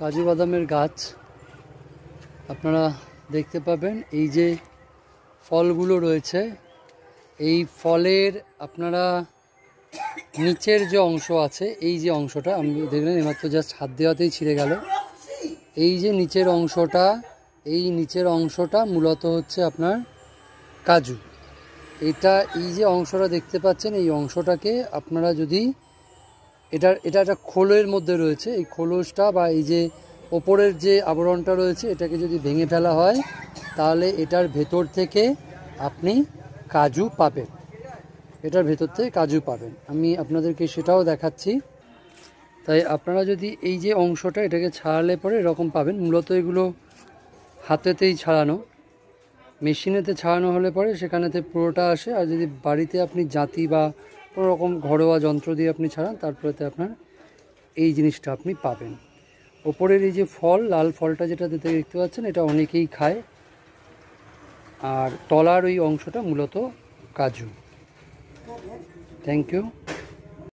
কাজু বাদামের গাছ আপনারা দেখতে পাবেন। এই যে ফলগুলো রয়েছে, এই ফলের আপনারা নিচের যে অংশ আছে, এই যে অংশটা আমি দেখলেন এইমাত্র জাস্ট হাত দেওয়াতেই ছিঁড়ে গেল। এই যে নিচের অংশটা, এই নিচের অংশটা মূলত হচ্ছে আপনার কাজু। এই যে অংশটা দেখতে পাচ্ছেন, এই অংশটাকে আপনারা যদি এটা একটা খোলের মধ্যে রয়েছে, এই খোলসটা বা এই যে ওপরের যে আবরণটা রয়েছে, এটাকে যদি ভেঙে ফেলা হয় তাহলে এটার ভেতর থেকে আপনি কাজু পাবেন। এটার ভেতর থেকে কাজু পাবেন, আমি আপনাদেরকে সেটাও দেখাচ্ছি। তাই আপনারা যদি এই যে অংশটা এটাকে ছাড়ালে পরে এরকম পাবেন। মূলত এগুলো হাতেতেই ছাড়ানো, মেশিনেতে ছাড়ানো হলে পরে সেখানেতে পুরোটা আসে। আর যদি বাড়িতে আপনি জাঁতি বা কোনো রকম ঘরোয়া যন্ত্র দিয়ে আপনি ছাড়ান, তারপরেতে আপনার এই জিনিসটা আপনি পাবেন। ওপরের এই যে ফল, লাল ফলটা যেটা দেখতে পাচ্ছেন, এটা অনেকেই খায়। আর তলার ওই অংশটা মূলত কাজু। Thank you.